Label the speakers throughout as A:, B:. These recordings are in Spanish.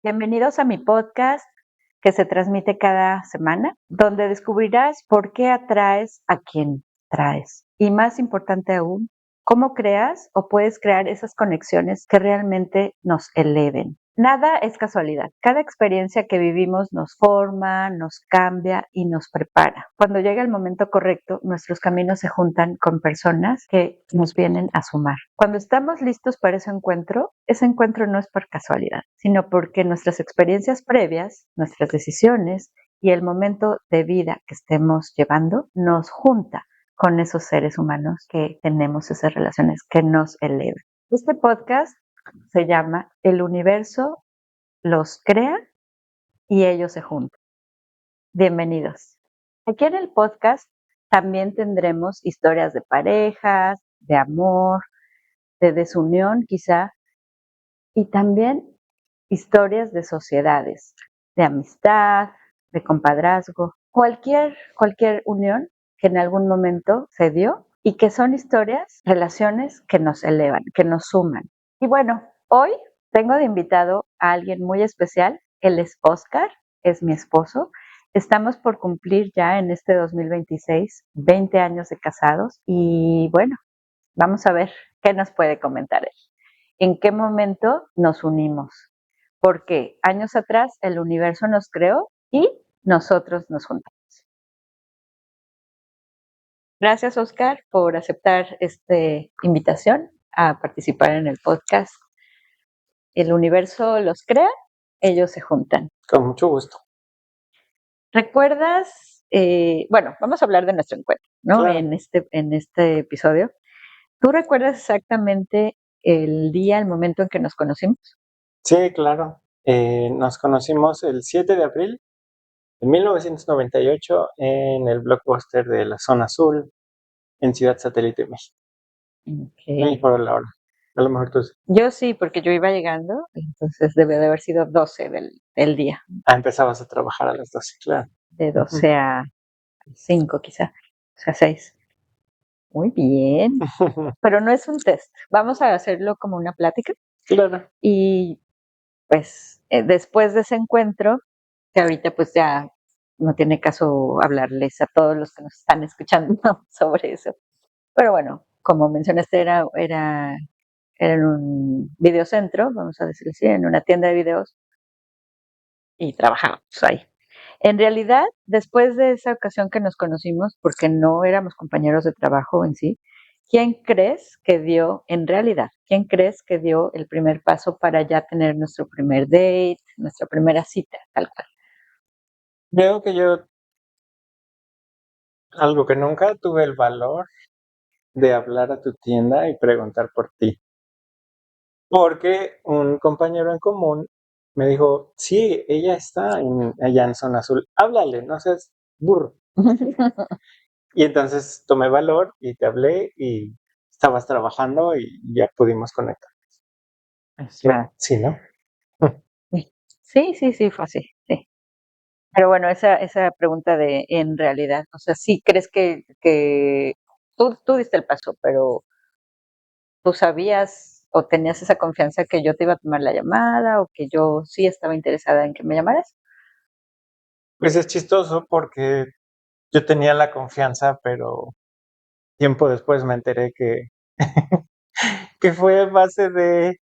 A: Bienvenidos a mi podcast que se transmite cada semana, donde descubrirás por qué atraes a quien traes. Y más importante aún, cómo creas o puedes crear esas conexiones que realmente nos eleven. Nada es casualidad. Cada experiencia que vivimos nos forma, nos cambia y nos prepara. Cuando llega el momento correcto, nuestros caminos se juntan con personas que nos vienen a sumar. Cuando estamos listos para ese encuentro no es por casualidad, sino porque nuestras experiencias previas, nuestras decisiones y el momento de vida que estemos llevando nos junta con esos seres humanos que tenemos esas relaciones que nos elevan. Este podcast se llama El universo los crea y ellos se juntan. Bienvenidos. Aquí en el podcast también tendremos historias de parejas, de amor, de desunión quizá, y también historias de sociedades, de amistad, de compadrazgo, cualquier unión que en algún momento se dio y que son historias, relaciones que nos elevan, que nos suman. Y bueno, hoy tengo de invitado a alguien muy especial. Él es Oscar, es mi esposo. Estamos por cumplir ya en este 2026 20 años de casados y bueno, vamos a ver qué nos puede comentar él. ¿En qué momento nos unimos? Porque años atrás el universo nos creó y nosotros nos juntamos. Gracias, Oscar, por aceptar esta invitación a participar en el podcast. El universo los crea, ellos se juntan.
B: Con mucho gusto.
A: ¿Recuerdas? Bueno, vamos a hablar de nuestro encuentro, ¿no?
B: Claro.
A: En este episodio. ¿Tú recuerdas exactamente el día, el momento en que nos conocimos?
B: Sí, claro. Nos conocimos el 7 de abril de 1998 en el Blockbuster de la Zona Azul en Ciudad Satélite, México. No me
A: Okay.
B: acuerdo la hora. A lo mejor tú sí.
A: Yo sí, porque yo iba llegando, entonces debe de haber sido 12 del día,
B: Empezabas a trabajar a las 12, claro.
A: de 12 a 5 quizá, o sea, 6. Muy bien, pero no es un test, vamos a hacerlo como una plática
B: Claro.
A: y pues después de ese encuentro, que ahorita pues ya no tiene caso hablarles a todos los que nos están escuchando sobre eso, pero bueno, como mencionaste era en un videocentro, vamos a decirlo así, en una tienda de videos y trabajábamos ahí. En realidad, después de esa ocasión que nos conocimos, porque no éramos compañeros de trabajo en sí, ¿quién crees que dio, en realidad, quién crees que dio el primer paso para ya tener nuestro primer date, nuestra primera cita, tal cual?
B: Creo que yo, algo que nunca tuve el valor de hablar a tu tienda y preguntar por ti. Porque un compañero en común me dijo, sí, ella está allá en Zona Azul, háblale, no seas burro. Y entonces tomé valor y te hablé y estabas trabajando y ya pudimos conectar.
A: Claro.
B: Sí, ¿no?
A: Sí, fue así, sí. Pero bueno, esa pregunta de en realidad, o sea, sí crees que tú diste el paso, pero ¿tú sabías o tenías esa confianza que yo te iba a tomar la llamada o que yo sí estaba interesada en que me llamaras?
B: Pues es chistoso porque yo tenía la confianza, pero tiempo después me enteré que, que fue a base de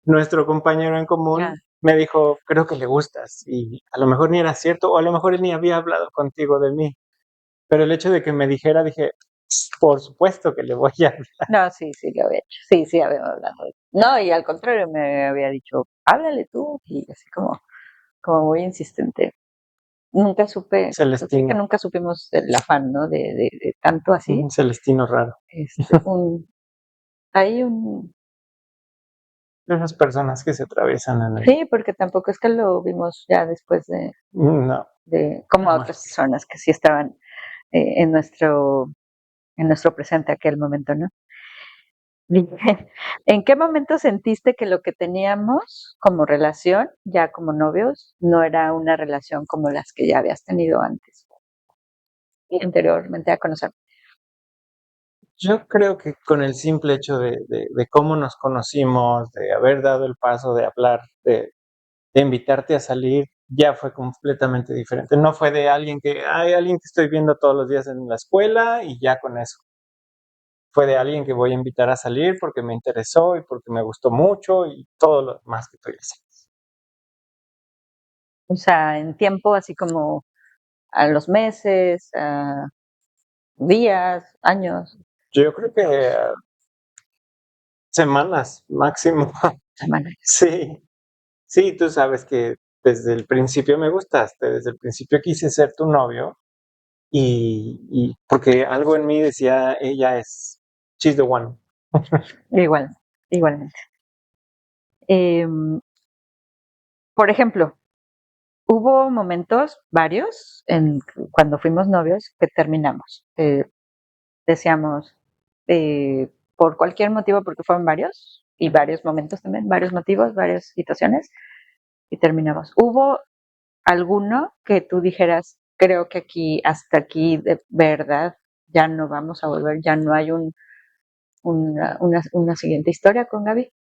B: nuestro compañero en
A: Ah,
B: común. Me dijo, creo que le gustas. Y a lo mejor ni era cierto, o a lo mejor él ni había hablado contigo de mí. Pero el hecho de que me dijera, dije, por supuesto que le voy a hablar.
A: no, sí lo había hecho. Sí, habíamos hablado. No, y al contrario, me había dicho, háblale tú, y así como muy insistente. Nunca supe, así que
B: Celestino,
A: nunca supimos el afán, ¿no? De tanto así.
B: un Celestino raro.
A: Un, hay un,
B: Esas personas que se atraviesan en el...
A: sí, porque tampoco es que lo vimos ya después
B: No,
A: de como a otras personas que sí estaban en nuestro presente aquel momento, ¿no? Bien. ¿En qué momento sentiste que lo que teníamos como relación, ya como novios, no era una relación como las que ya habías tenido antes y anteriormente a conocer?
B: yo creo que con el simple hecho de cómo nos conocimos, de haber dado el paso de hablar, de invitarte a salir, ya fue completamente diferente. No fue de alguien que, hay alguien que estoy viendo todos los días en la escuela y ya con eso. Fue de alguien que voy a invitar a salir porque me interesó y porque me gustó mucho y todo lo demás que tú dices.
A: O sea, en tiempo así como a los meses, a días, años,
B: Yo creo que semanas máximo.
A: semanas.
B: Sí, sí, tú sabes que desde el principio me gustaste, desde el principio quise ser tu novio y porque algo en mí decía, ella es, she's the one.
A: Igual, igualmente. Em, por ejemplo, hubo momentos, varios, cuando fuimos novios, que terminamos. Decíamos, por cualquier motivo, porque fueron varios, y varios momentos también, varios motivos, varias situaciones, y terminamos. ¿Hubo alguno que tú dijeras, creo que aquí, hasta aquí, de verdad, ya no vamos a volver, ya no hay una siguiente historia con Gaby?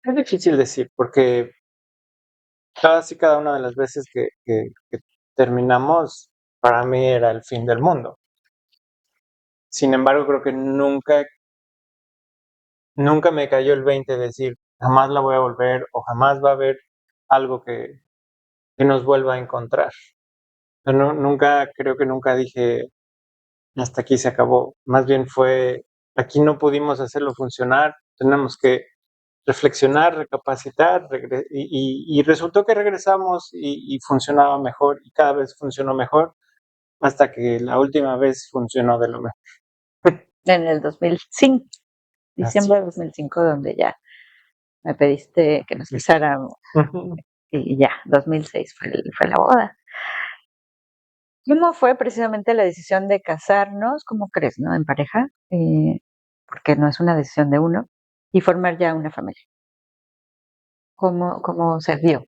B: Es difícil decir porque todas y cada una de las veces que terminamos, para mí era el fin del mundo. Sin embargo, creo que nunca me cayó el 20 de decir, jamás la voy a volver o jamás va a haber algo que nos vuelva a encontrar. No, nunca, creo que nunca dije, hasta aquí se acabó. Más bien fue, aquí no pudimos hacerlo funcionar, tenemos que reflexionar, recapacitar, y resultó que regresamos y funcionaba mejor y cada vez funcionó mejor hasta que la última vez funcionó de lo mejor.
A: En el 2005,
B: Así.
A: diciembre de 2005, donde ya me pediste que nos casáramos
B: Ujú.
A: y ya, 2006 fue la boda. ¿Cómo fue precisamente la decisión de casarnos? ¿Cómo crees, no? En pareja, porque no es una decisión de uno, y formar ya una familia. ¿Cómo se dio?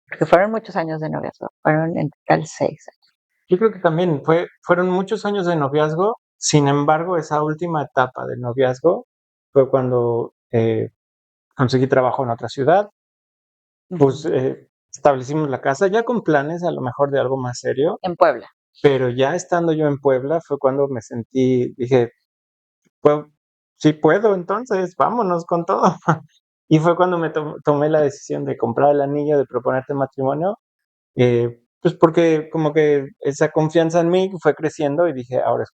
A: Porque fueron muchos años de noviazgo, fueron en total 6 años.
B: Yo creo que también fueron muchos años de noviazgo, sin embargo, esa última etapa del noviazgo fue cuando conseguí trabajo en otra ciudad, pues
A: Ujú.
B: establecimos la casa ya con planes a lo mejor de algo más serio,
A: En Puebla.
B: pero ya estando yo en Puebla fue cuando me sentí, dije, pues sí puedo, entonces vámonos con todo. Y fue cuando me tomé la decisión de comprar el anillo, de proponerte matrimonio, pues porque como que esa confianza en mí fue creciendo y dije, ahora es.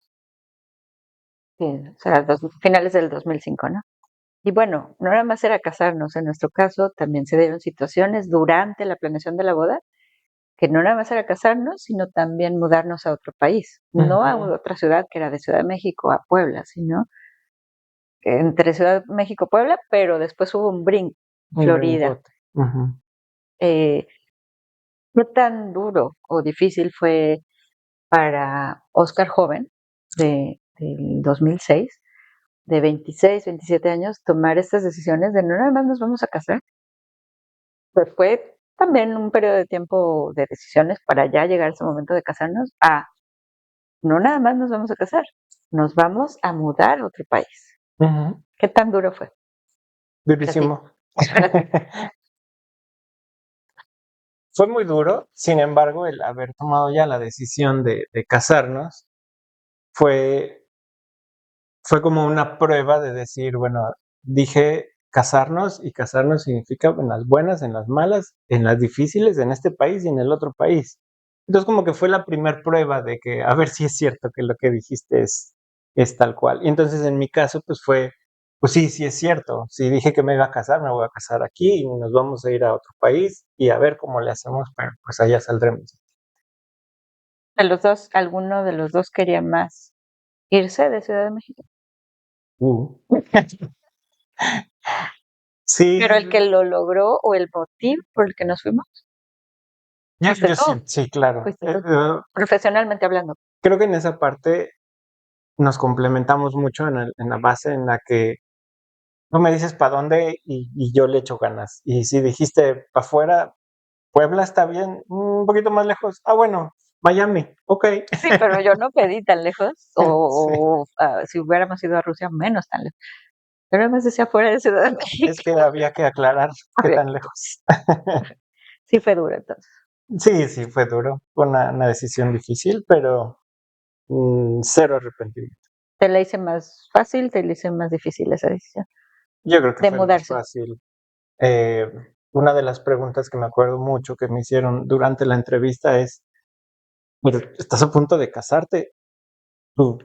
A: Sí, o sea, finales del 2005, ¿no? Y bueno, no nada más era casarnos, en nuestro caso también se dieron situaciones durante la planeación de la boda, que no nada más era casarnos, sino también mudarnos a otro país, no a
B: Ujú.
A: otra ciudad que era de Ciudad de México a Puebla, sino entre Ciudad de México y Puebla, pero después hubo un brinco,
B: Un
A: Florida.
B: brincote. Ujú.
A: Eh, ¿Qué tan duro o difícil fue para Oscar joven del 2006, de 26, 27 años, tomar estas decisiones de no nada más nos vamos a casar? Pues fue también un periodo de tiempo de decisiones para ya llegar a ese momento de casarnos, a no nada más nos vamos a casar, nos vamos a mudar a otro país.
B: Ujú.
A: ¿Qué tan duro fue para ti?
B: Durísimo.
A: Para ti.
B: Fue muy duro, sin embargo, el haber tomado ya la decisión de casarnos fue fue como una prueba de decir, bueno, dije casarnos y casarnos significa en las buenas, en las malas, en las difíciles, en este país y en el otro país. Entonces como que fue la primer prueba de que a ver si es cierto que lo que dijiste es tal cual. Y entonces en mi caso pues fue, pues sí, sí es cierto. Si dije que me iba a casar, me voy a casar aquí y nos vamos a ir a otro país y a ver cómo le hacemos, pero pues allá saldremos.
A: De los dos, ¿alguno de los dos quería más irse de Ciudad de México?
B: Uh. Sí,
A: Pero el que lo logró o el motivo por el que nos fuimos, fuiste
B: yo
A: tú,
B: sí, sí, claro.
A: fuiste tú, profesionalmente hablando.
B: Creo que en esa parte nos complementamos mucho en la base en la que tú me dices para dónde y yo le echo ganas. Y si dijiste para afuera, Puebla está bien, un poquito más lejos. Ah, bueno, Miami, ok.
A: Sí, pero yo no pedí tan lejos,
B: Sí.
A: si hubiéramos ido a Rusia, menos tan lejos. Pero además decía fuera de Ciudad de México.
B: Es que había que aclarar qué
A: Había-
B: tan lejos.
A: Sí fue duro entonces.
B: Sí, fue duro. Fue una decisión difícil, pero cero arrepentimiento.
A: ¿Te la hice más fácil, te la hice más difícil esa decisión?
B: Yo creo que
A: De
B: fue más
A: mudarse.
B: fácil. Eh, una de las preguntas que me acuerdo mucho que me hicieron durante la entrevista es, "Pero estás a punto de casarte, tu,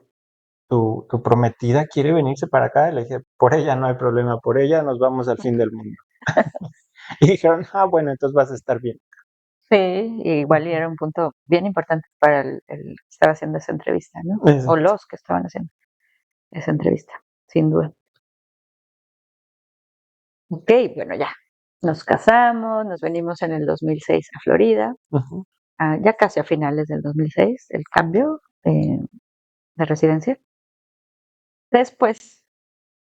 B: tu prometida quiere venirse para acá". Y le dije, por ella no hay problema, por ella nos vamos al fin del mundo. Y dijeron, bueno, entonces vas a estar bien.
A: Sí, igual y era un punto bien importante para el que estaba haciendo esa entrevista, ¿no? O
B: Exacto.
A: los que estaban haciendo esa entrevista, sin duda. Ok, bueno, ya. Nos casamos, nos venimos en el 2006 a Florida,
B: Ujú.
A: ya casi a finales del 2006, el cambio de residencia. Después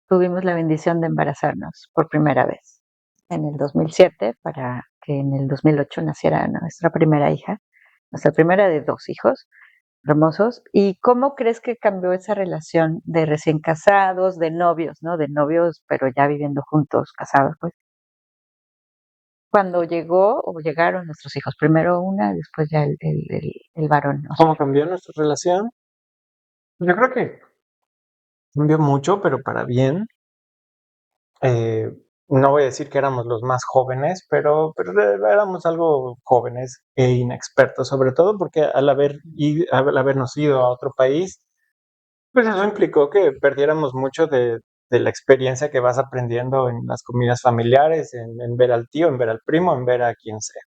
A: tuvimos la bendición de embarazarnos por primera vez en el 2007 para que en el 2008 naciera nuestra primera hija, nuestra primera de 2 hijos hermosos. ¿Y cómo crees que cambió esa relación de recién casados, de novios, ¿no? De novios, pero ya viviendo juntos, casados, pues? Cuando llegó o llegaron nuestros hijos, primero una, después ya el varón,
B: ¿Cómo
A: Oscar.
B: cambió nuestra relación? Yo creo que cambió mucho, pero para bien. Eh, no voy a decir que éramos los más jóvenes, pero éramos algo jóvenes e inexpertos, sobre todo porque al habernos ido a otro país, pues eso implicó que perdiéramos mucho de la experiencia que vas aprendiendo en las comidas familiares, en ver al tío, en ver al primo, en ver a quien sea.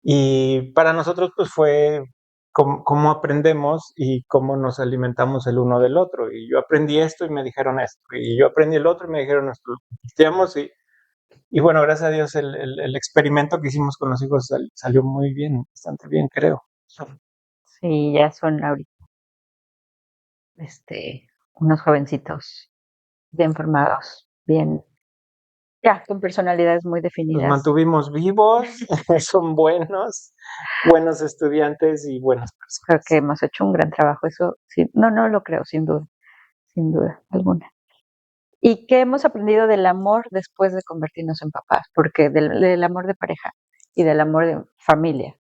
B: Y para nosotros, pues fue cómo aprendemos y cómo nos alimentamos el uno del otro. Y yo aprendí esto y me dijeron esto. Y yo aprendí el otro y me dijeron esto. Lo compartíamos y bueno, gracias a Dios el experimento que hicimos con los hijos salió muy bien, bastante bien, creo.
A: Sí, ya son ahorita, unos jovencitos bien formados, bien, ya, con personalidades muy
B: Los
A: definidas.
B: mantuvimos vivos, son buenos estudiantes y buenas
A: Creo que
B: personas.
A: hemos hecho un gran trabajo, eso sí, no lo creo, sin duda alguna. ¿Y qué hemos aprendido del amor después de convertirnos en papás? Porque del amor de pareja y del amor de familia.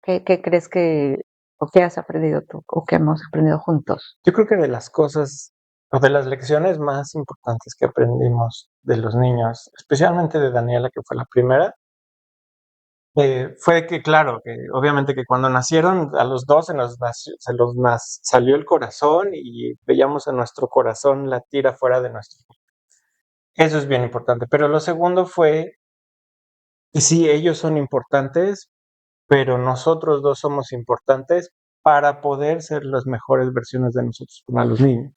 A: ¿Qué crees que, o qué has aprendido tú, o qué hemos aprendido juntos?
B: Yo creo que de las cosas o de las lecciones más importantes que aprendimos de los niños, especialmente de Daniela, que fue la primera, fue que, claro, que obviamente que cuando nacieron a los dos salió el corazón y veíamos a nuestro corazón latir afuera de nuestro. Eso es bien importante. Pero lo segundo fue que sí, ellos son importantes, pero nosotros dos somos importantes para poder ser las mejores versiones de nosotros para los niños.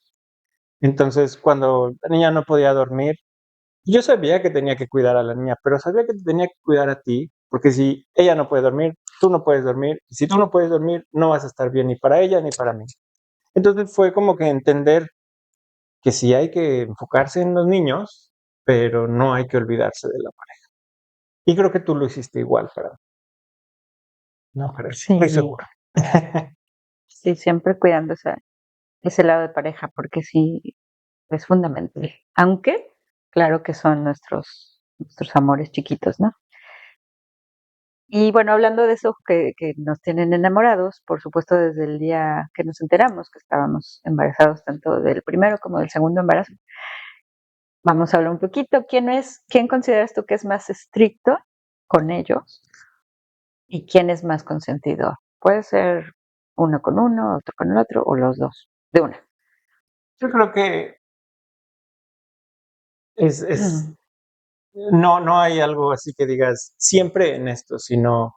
B: Entonces, cuando la niña no podía dormir, yo sabía que tenía que cuidar a la niña, pero sabía que te tenía que cuidar a ti, porque si ella no puede dormir, tú no puedes dormir, y si tú no puedes dormir, no vas a estar bien ni para ella ni para mí. Entonces fue como que entender que sí hay que enfocarse en los niños, pero no hay que olvidarse de la pareja. Y creo que tú lo hiciste igual, Fran. No, creo, estoy
A: Sí,
B: seguro.
A: sí, siempre cuidando ese lado de pareja, porque sí es fundamental. Aunque, claro que son nuestros amores chiquitos, ¿no? Y bueno, hablando de eso que nos tienen enamorados, por supuesto, desde el día que nos enteramos que estábamos embarazados, tanto del primero como del segundo embarazo, vamos a hablar un poquito. ¿Quién consideras tú que es más estricto con ellos y quién es más consentido? Puede ser uno con uno, otro con el otro, o los dos, de una.
B: Yo creo que es no hay algo así que digas siempre en esto, sino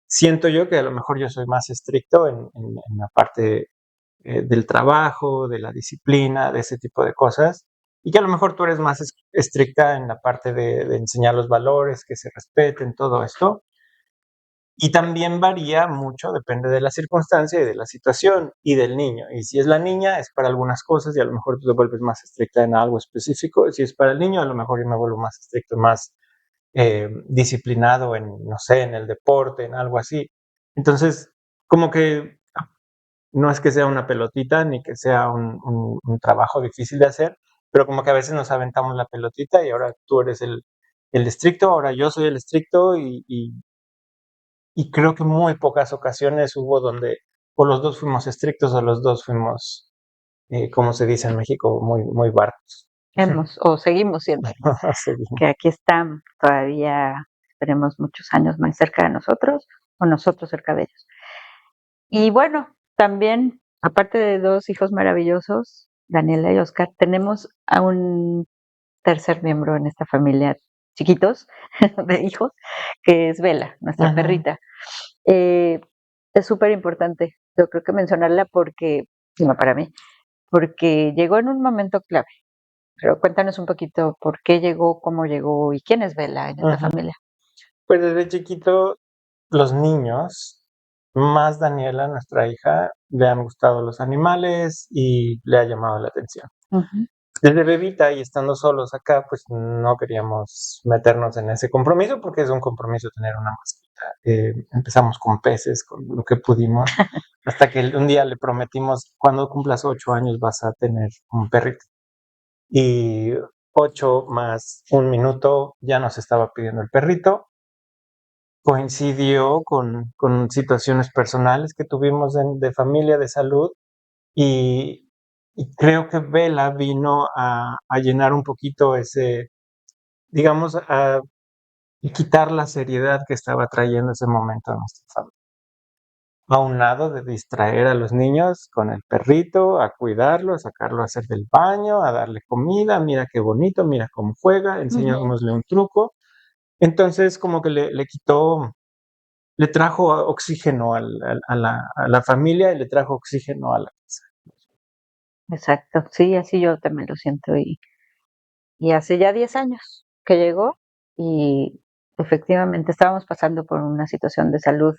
B: siento yo que a lo mejor yo soy más estricto en la parte del trabajo, de la disciplina, de ese tipo de cosas, y que a lo mejor tú eres más estricta en la parte de enseñar los valores, que se respeten, todo esto. Y también varía mucho, depende de la circunstancia y de la situación y del niño. Y si es la niña, es para algunas cosas y a lo mejor tú te vuelves más estricta en algo específico. Si es para el niño, a lo mejor yo me vuelvo más estricto, más disciplinado en, no sé, en el deporte, en algo así. Entonces, como que no es que sea una pelotita ni que sea un trabajo difícil de hacer, pero como que a veces nos aventamos la pelotita y ahora tú eres el estricto, ahora yo soy el estricto y creo que muy pocas ocasiones hubo donde o los dos fuimos estrictos o los dos fuimos, como se dice en México, muy, muy barcos.
A: O seguimos siendo,
B: Sí.
A: que aquí están todavía, esperemos muchos años más cerca de nosotros o nosotros cerca de ellos. Y bueno, también, aparte de dos hijos maravillosos, Daniela y Oscar, tenemos a un tercer miembro en esta familia, chiquitos, de hijos, que es Bella, nuestra perrita. Es súper importante, yo creo que mencionarla porque, no para mí, porque llegó en un momento clave. Pero cuéntanos un poquito por qué llegó, cómo llegó y quién es Bella en esta familia.
B: Pues desde chiquito, los niños, más Daniela, nuestra hija, le han gustado los animales y le ha llamado la atención.
A: Uh-huh.
B: Desde bebita y estando solos acá, pues no queríamos meternos en ese compromiso porque es un compromiso tener una mascota. Empezamos con peces, con lo que pudimos, hasta que un día le prometimos, cuando cumplas 8 años vas a tener un perrito. Y 8 más 1 minuto ya nos estaba pidiendo el perrito. Coincidió con situaciones personales que tuvimos de familia, de salud, y creo que Bella vino a llenar un poquito ese, digamos, a quitar la seriedad que estaba trayendo ese momento a nuestra familia. A un lado de distraer a los niños con el perrito, a cuidarlo, a sacarlo a hacer del baño, a darle comida, mira qué bonito, mira cómo juega, enseñémosle un truco. Entonces, como que le trajo oxígeno a la familia y le trajo oxígeno a la casa.
A: Exacto, sí, así yo también lo siento. Y hace ya 10 años que llegó y efectivamente estábamos pasando por una situación de salud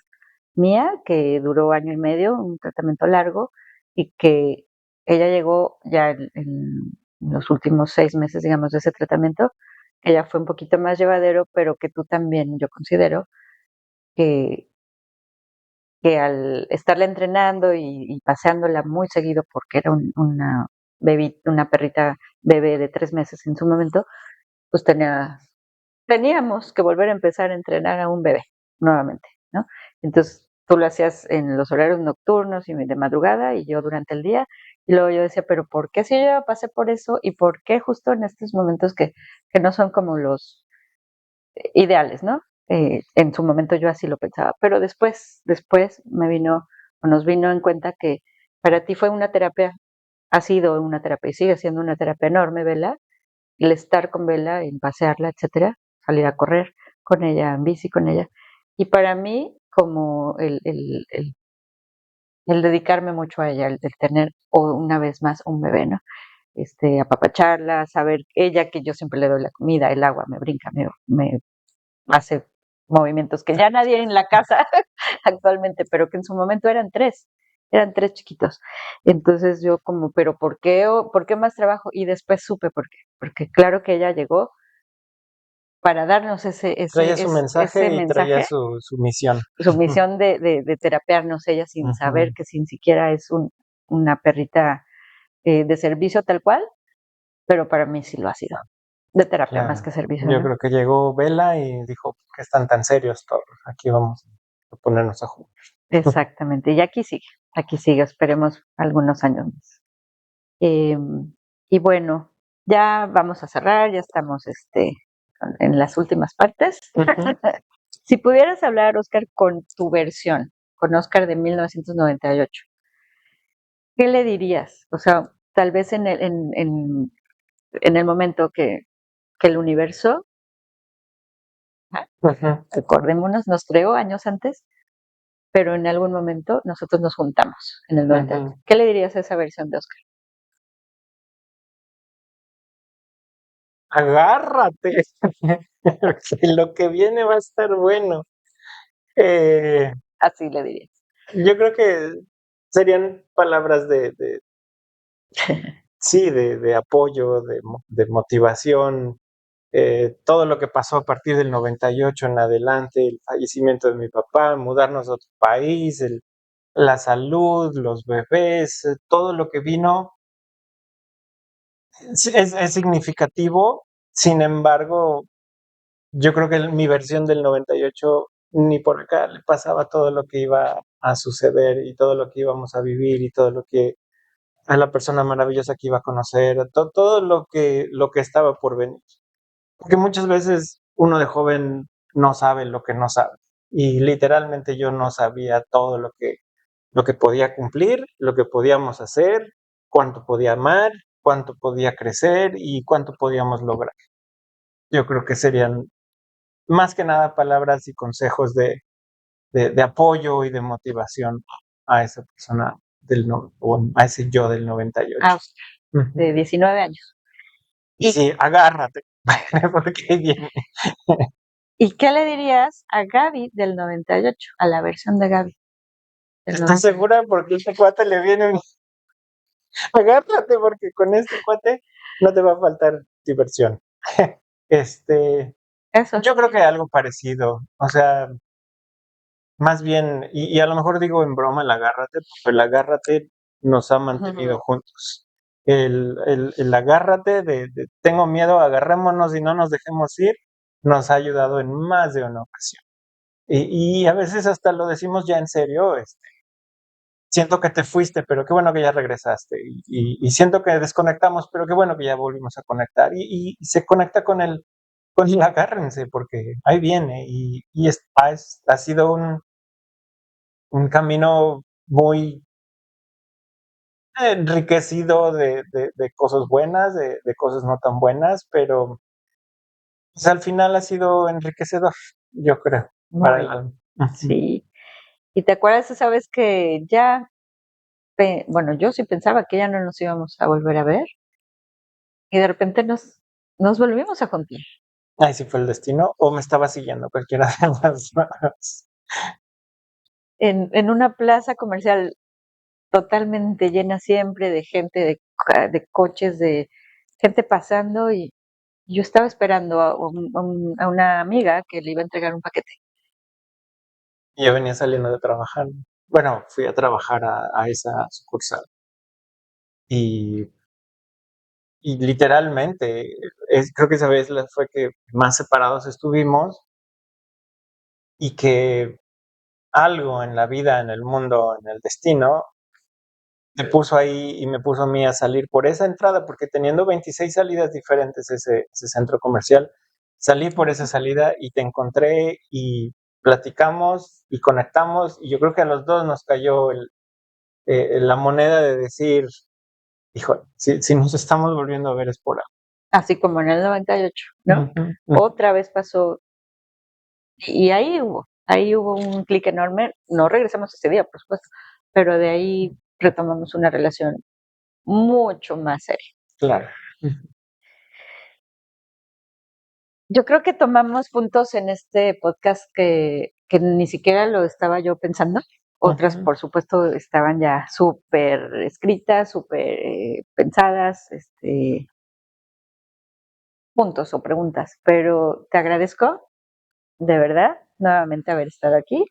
A: mía que duró año y medio, un tratamiento largo, y que ella llegó ya en los últimos 6 meses, digamos, de ese tratamiento, que ya fue un poquito más llevadero, pero que tú también, yo considero que, que al estarla entrenando y paseándola muy seguido, porque era una perrita bebé de 3 meses en su momento, pues teníamos que volver a empezar a entrenar a un bebé nuevamente, ¿no? Entonces tú lo hacías en los horarios nocturnos y de madrugada y yo durante el día. Y luego yo decía, pero ¿por qué si yo ya pasé por eso y por qué justo en estos momentos que no son como los ideales, ¿no? En su momento yo así lo pensaba, pero después nos vino en cuenta que para ti fue una terapia, ha sido una terapia y sigue siendo una terapia enorme, Vela, el estar con Vela, en pasearla, etcétera, salir a correr con ella, en bici con ella. Y para mí, como el dedicarme mucho a ella, el tener una vez más un bebé, ¿no? Apapacharla, saber ella que yo siempre le doy la comida, el agua, me brinca, me hace movimientos que ya nadie en la casa actualmente, pero que en su momento eran tres chiquitos. Entonces yo como, pero ¿por qué más trabajo? Y después supe por qué, porque claro que ella llegó para darnos
B: Traía su
A: ese
B: mensaje y traía
A: mensaje,
B: su misión.
A: su misión de terapearnos ella sin saber que sin siquiera es una perrita de servicio tal cual, pero para mí sí lo ha sido, de terapia más
B: Claro.
A: que servicio,
B: Yo
A: ¿no?
B: creo que llegó Vela y dijo, ¿por qué están tan serios todos? Aquí vamos a ponernos a jugar.
A: Exactamente, y aquí sigue, esperemos algunos años más. Eh, y bueno, ya vamos a cerrar, ya estamos en las últimas partes. Si pudieras hablar, Oscar, con tu versión, con Oscar de 1998, ¿qué le dirías? O sea, tal vez en el momento que el universo, acordémonos, nos creó años antes, pero en algún momento nosotros nos juntamos en el 98. ¿Qué le dirías a esa versión de Oscar?
B: Agárrate, que lo que viene va a estar bueno. Eh,
A: Así le dirías.
B: yo creo que serían palabras sí, de apoyo, de motivación. Todo lo que pasó a partir del 98 en adelante, el fallecimiento de mi papá, mudarnos a otro país, la salud, los bebés, todo lo que vino Es significativo, sin embargo, yo creo que mi versión del 98 ni por acá le pasaba todo lo que iba a suceder y todo lo que íbamos a vivir y todo lo que a la persona maravillosa que iba a conocer, todo lo que estaba por venir. Porque muchas veces uno de joven no sabe lo que no sabe. Y literalmente yo no sabía todo lo que podía cumplir, lo que podíamos hacer, cuánto podía amar, cuánto podía crecer y cuánto podíamos lograr. Yo creo que serían más que nada palabras y consejos de apoyo y de motivación a esa persona o a ese yo del 98.
A: De 19 años.
B: Sí, agárrate, porque viene.
A: ¿Y qué le dirías a Gaby del 98, a la versión de Gaby?
B: ¿Estás segura? Porque este cuate le viene agárrate, porque con este cuate no te va a faltar diversión.
A: Eso.
B: Yo creo que algo parecido, o sea, más bien, y a lo mejor digo en broma el agárrate, porque el agárrate nos ha mantenido juntos. El agárrate de tengo miedo, agarrémonos y no nos dejemos ir, nos ha ayudado en más de una ocasión. Y a veces hasta lo decimos ya en serio, siento que te fuiste, pero qué bueno que ya regresaste. Y siento que desconectamos, pero qué bueno que ya volvimos a conectar. Y se conecta con el agárrense, porque ahí viene. Ha sido un camino muy enriquecido de cosas buenas, de cosas no tan buenas, pero pues, al final ha sido enriquecedor, yo creo, para el alma.
A: Sí. ¿Y te acuerdas esa vez que ya, bueno, yo sí pensaba que ya no nos íbamos a volver a ver y de repente nos volvimos a juntar
B: Ahí sí fue el destino, o me estaba siguiendo cualquiera de las dos.
A: en una plaza comercial totalmente llena siempre de gente, de coches, de gente pasando y yo estaba esperando a una amiga que le iba a entregar un paquete.
B: Y yo venía saliendo de trabajar. Bueno, fui a trabajar a esa sucursal. Y, y literalmente, creo que esa vez fue que más separados estuvimos y que algo en la vida, en el mundo, en el destino, me puso ahí y me puso a mí a salir por esa entrada, porque teniendo 26 salidas diferentes ese centro comercial, salí por esa salida y te encontré y platicamos y conectamos y yo creo que a los dos nos cayó la moneda de decir, hijo, si nos estamos volviendo a ver es por algo.
A: Así como en el 98, ¿no? Otra vez pasó y ahí hubo un clic enorme. No regresamos ese día, por supuesto, pero de ahí retomamos una relación mucho más seria.
B: Claro.
A: Yo creo que tomamos puntos en este podcast que ni siquiera lo estaba yo pensando. Otras, por supuesto, estaban ya súper escritas, súper pensadas, puntos o preguntas. Pero te agradezco, de verdad, nuevamente haber estado aquí.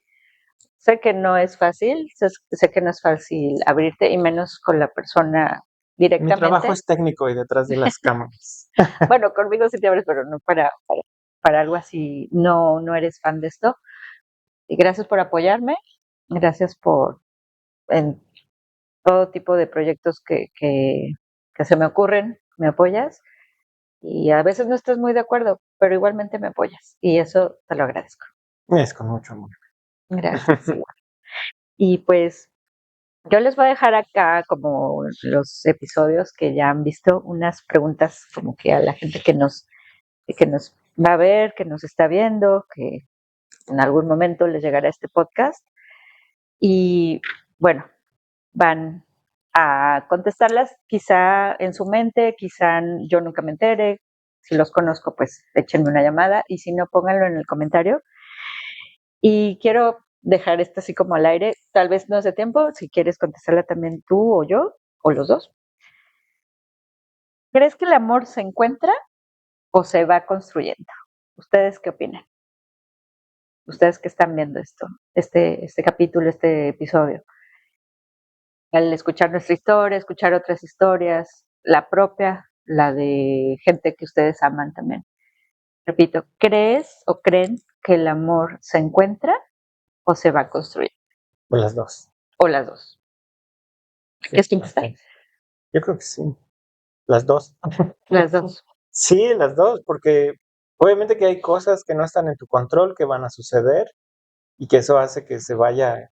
A: Sé que no es fácil, sé que no es fácil abrirte y menos con la persona directamente.
B: Mi trabajo es técnico y detrás de las cámaras.
A: Bueno, conmigo sí te abres, pero no para algo así. No eres fan de esto. Y gracias por apoyarme, gracias por en todo tipo de proyectos que se me ocurren, me apoyas. Y a veces no estás muy de acuerdo, pero igualmente me apoyas. Y eso te lo agradezco.
B: Es con mucho amor.
A: Gracias. Y pues yo les voy a dejar acá, como los episodios que ya han visto, unas preguntas como que a la gente que nos va a ver, que nos está viendo, que en algún momento les llegará este podcast. Y bueno, van a contestarlas quizá en su mente, quizá yo nunca me entere. Si los conozco, pues échenme una llamada y si no, pónganlo en el comentario. Y quiero dejar esto así como al aire, tal vez no hace tiempo, si quieres contestarla también tú o yo, o los dos. ¿Crees que el amor se encuentra o se va construyendo? ¿Ustedes qué opinan? Ustedes que están viendo esto, este capítulo, este episodio. Al escuchar nuestra historia, escuchar otras historias, la propia, la de gente que ustedes aman también. Repito, ¿crees o creen que el amor se encuentra o se va a construir?
B: O las dos.
A: O las dos. ¿Qué es contestar?
B: Yo creo que sí. Las dos.
A: Las dos.
B: Sí, las dos, porque obviamente que hay cosas que no están en tu control, que van a suceder, y que eso hace que se vaya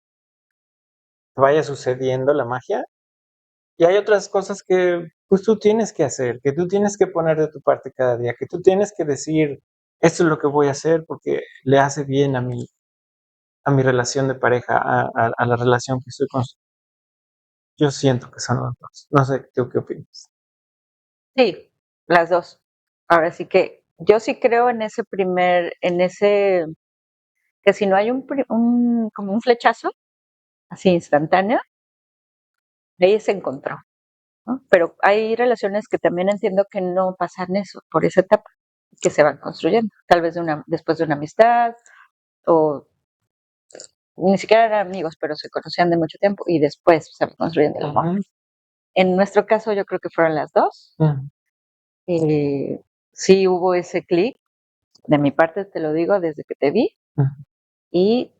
B: sucediendo la magia. Y hay otras cosas que pues tú tienes que hacer, que tú tienes que poner de tu parte cada día, que tú tienes que decir, esto es lo que voy a hacer porque le hace bien a mi relación de pareja, a la relación que estoy construyendo. Yo siento que son las dos. No sé, ¿tú qué opinas?
A: Sí, las dos. Ahora sí que yo sí creo en ese que si no hay como un flechazo, así instantáneo, ahí se encontró, ¿no? Pero hay relaciones que también entiendo que no pasan eso, por esa etapa, que se van construyendo, tal vez después de una amistad, o ni siquiera eran amigos, pero se conocían de mucho tiempo y después se va construyendo el amor. En nuestro caso yo creo que fueron las dos. Sí hubo ese clic, de mi parte te lo digo, desde que te vi, y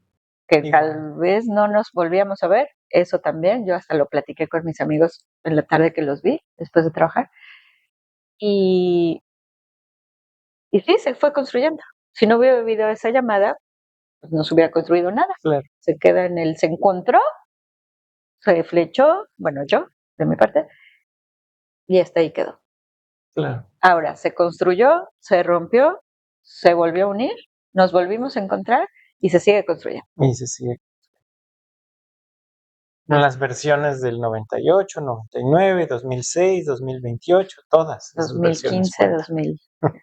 A: que tal vez no nos volvíamos a ver, eso también, yo hasta lo platiqué con mis amigos en la tarde que los vi, después de trabajar, y sí, se fue construyendo. Si no hubiera habido esa llamada, pues no se hubiera construido nada.
B: Claro.
A: Se queda se encontró, se flechó, bueno, yo, de mi parte, y hasta ahí quedó.
B: Claro.
A: Ahora, se construyó, se rompió, se volvió a unir, nos volvimos a encontrar y se sigue construyendo.
B: Y se sigue. En las versiones del 98, 99, 2006, 2028, todas esas versiones
A: 2015,
B: cuentan.
A: 2000.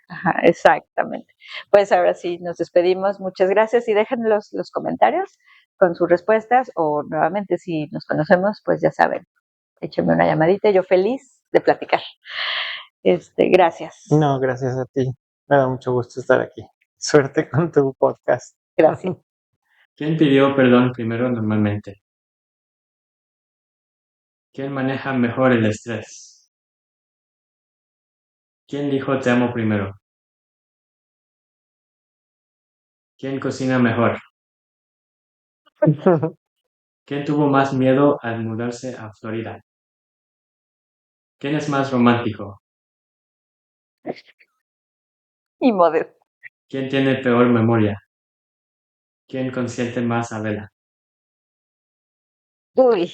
A: Ajá, exactamente. Pues ahora sí, nos despedimos. Muchas gracias y déjenme los comentarios con sus respuestas o nuevamente si nos conocemos, pues ya saben, échenme una llamadita. Yo feliz de platicar. Gracias.
B: No, gracias a ti. Me da mucho gusto estar aquí. Suerte con tu podcast.
A: Gracias.
C: ¿Quién pidió perdón primero normalmente? ¿Quién maneja mejor el estrés? ¿Quién dijo te amo primero? ¿Quién cocina mejor? ¿Quién tuvo más miedo al mudarse a Florida? ¿Quién es más romántico?
A: Y modesto.
C: ¿Quién tiene peor memoria? ¿Quién consiente más a Bella?
A: Uy.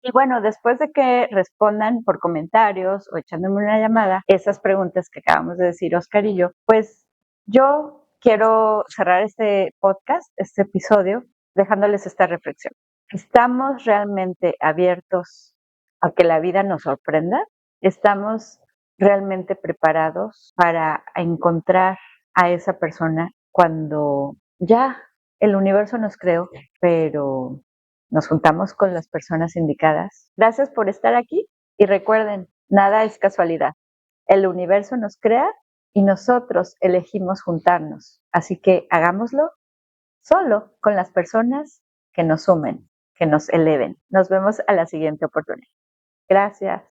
A: Y bueno, después de que respondan por comentarios o echándome una llamada, esas preguntas que acabamos de decir Oscar y yo, pues yo quiero cerrar este podcast, este episodio, dejándoles esta reflexión. ¿Estamos realmente abiertos a que la vida nos sorprenda? ¿Estamos realmente preparados para encontrar a esa persona cuando ya el universo nos creó, pero nos juntamos con las personas indicadas? Gracias por estar aquí y recuerden, nada es casualidad. El universo nos crea y nosotros elegimos juntarnos. Así que hagámoslo solo con las personas que nos sumen, que nos eleven. Nos vemos a la siguiente oportunidad. Gracias.